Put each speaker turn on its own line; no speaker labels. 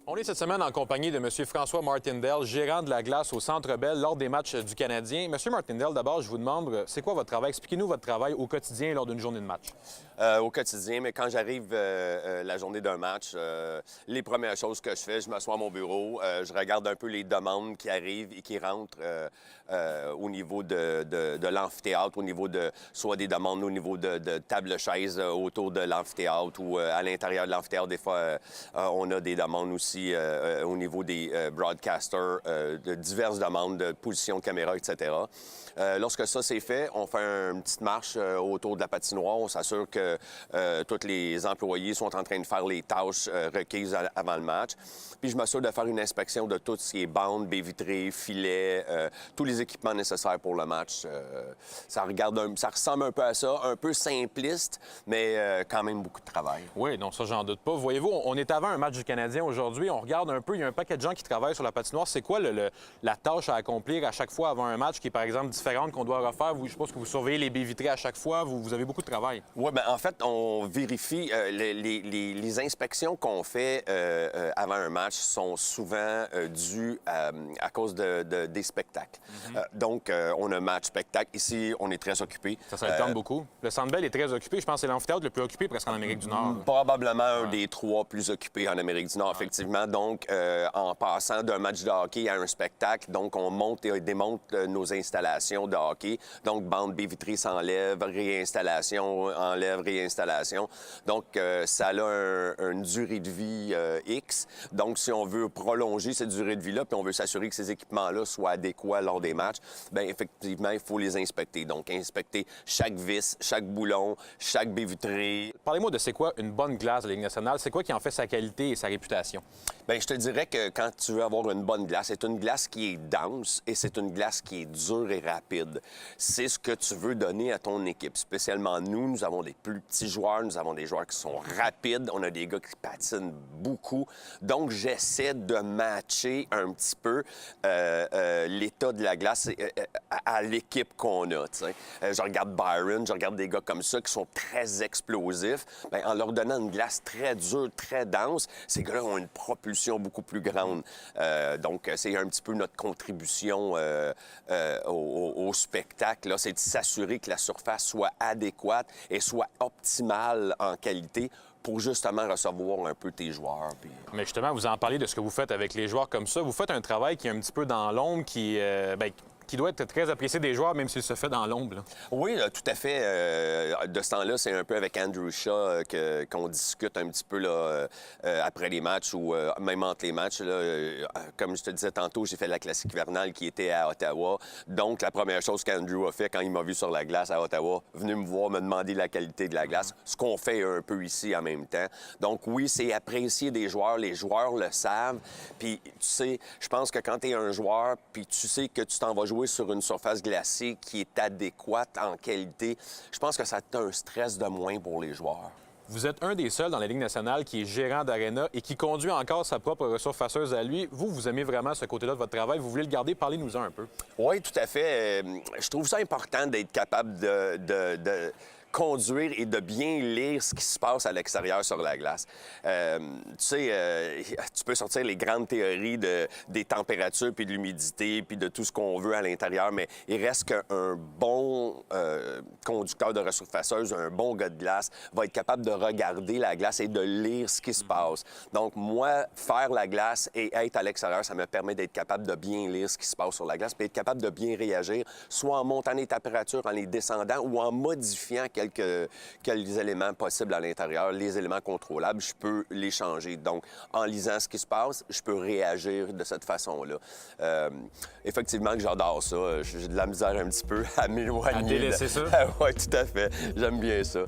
On est cette semaine en compagnie de M. François Martindale, gérant de la glace au Centre Bell lors des matchs du Canadien. M. Martindale, d'abord, je vous demande, c'est quoi votre travail? Expliquez-nous votre travail au quotidien lors d'une journée de match.
Au quotidien, mais quand j'arrive la journée d'un match, les premières choses que je fais, je m'assois à mon bureau, je regarde un peu les demandes qui arrivent et qui rentrent au niveau de l'amphithéâtre, au niveau de soit des demandes au niveau de tables chaises autour de l'amphithéâtre ou à l'intérieur de l'amphithéâtre. Des fois, on a des demandes aussi au niveau des broadcasters, de diverses demandes de position de caméra, etc. Lorsque ça c'est fait, on fait une petite marche autour de la patinoire. On s'assure que tous les employés sont en train de faire les tâches requises avant le match. Puis je m'assure de faire une inspection de tout ce qui est bandes, baies vitrées, filets, tous les équipements nécessaires pour le match. Ça ressemble un peu à ça, un peu simpliste, mais quand même beaucoup de travail.
Oui, donc ça, j'en doute pas. Voyez-vous, on est avant un match du Canadien aujourd'hui. On regarde un peu, il y a un paquet de gens qui travaillent sur la patinoire. C'est quoi la tâche à accomplir à chaque fois avant un match qui est, par exemple, différente qu'on doit refaire? Je suppose que vous surveillez les baies vitrées à chaque fois. Vous avez beaucoup de travail.
Oui, bien, en fait, on vérifie. Les inspections qu'on fait avant un match sont souvent dues à cause des spectacles. Donc, on a match-spectacle. Ici, on est très occupé.
Ça le tente beaucoup. Le Centre Bell est très occupé. Je pense que c'est l'amphithéâtre le plus occupé presque en Amérique du Nord.
Probablement un des trois plus occupés en Amérique du Nord, effectivement. Donc, en passant d'un match de hockey à un spectacle, donc on monte et démonte nos installations de hockey. Donc, bande baie vitrée s'enlève, réinstallation, enlève, réinstallation. Donc, ça a une durée de vie X. Donc, si on veut prolonger cette durée de vie-là, puis on veut s'assurer que ces équipements-là soient adéquats lors des matchs, bien, effectivement, il faut les inspecter. Donc, inspecter chaque vis, chaque boulon, chaque baie vitrée.
Parlez-moi de c'est quoi une bonne glace de la Ligue nationale? C'est quoi qui en fait sa qualité et sa réputation?
Bien, je te dirais que quand tu veux avoir une bonne glace, c'est une glace qui est dense et c'est une glace qui est dure et rapide. C'est ce que tu veux donner à ton équipe. Spécialement nous avons des plus petits joueurs, nous avons des joueurs qui sont rapides, on a des gars qui patinent beaucoup. Donc, j'essaie de matcher un petit peu l'état de la glace à l'équipe qu'on a. Je regarde Byron, je regarde des gars comme ça qui sont très explosifs. Bien, en leur donnant une glace très dure, très dense, ces gars-là ont une propulsion beaucoup plus grande. Donc, c'est un petit peu notre contribution au spectacle. C'est de s'assurer que la surface soit adéquate et soit optimale en qualité pour justement recevoir un peu tes joueurs.
Mais justement, vous en parlez de ce que vous faites avec les joueurs comme ça. Vous faites un travail qui est un petit peu dans l'ombre, qui doit être très apprécié des joueurs, même s'il se fait dans l'ombre.
Oui, tout à fait. De ce temps-là, c'est un peu avec Andrew Shaw qu'on discute un petit peu là, après les matchs ou même entre les matchs. Là, comme je te disais tantôt, j'ai fait la classique hivernale qui était à Ottawa. Donc, la première chose qu'Andrew a fait quand il m'a vu sur la glace à Ottawa, venu me voir, me demander la qualité de la glace, ce qu'on fait un peu ici en même temps. Donc, oui, c'est apprécié des joueurs. Les joueurs le savent. Puis, tu sais, je pense que quand tu es un joueur, puis tu sais que tu t'en vas jouer sur une surface glacée qui est adéquate en qualité, je pense que ça a un stress de moins pour les joueurs.
Vous êtes un des seuls dans la Ligue nationale qui est gérant d'aréna et qui conduit encore sa propre surfaceuse à lui. Vous aimez vraiment ce côté-là de votre travail. Vous voulez le garder? Parlez-nous-en un peu.
Oui, tout à fait. Je trouve ça important d'être capable de conduire et de bien lire ce qui se passe à l'extérieur sur la glace. Tu sais, tu peux sortir les grandes théories des températures, puis de l'humidité, puis de tout ce qu'on veut à l'intérieur, mais il reste qu'un bon conducteur de resurfaceuse, un bon gars de glace, va être capable de regarder la glace et de lire ce qui se passe. Donc, moi, faire la glace et être à l'extérieur, ça me permet d'être capable de bien lire ce qui se passe sur la glace, puis être capable de bien réagir, soit en montant les températures, en les descendant ou en modifiant quelques éléments possibles à l'intérieur, les éléments contrôlables, je peux les changer. Donc, en lisant ce qui se passe, je peux réagir de cette façon-là. Effectivement que j'adore ça. J'ai de la misère un petit peu à m'éloigner.
À délaisser ça?
Oui, tout à fait. J'aime bien ça.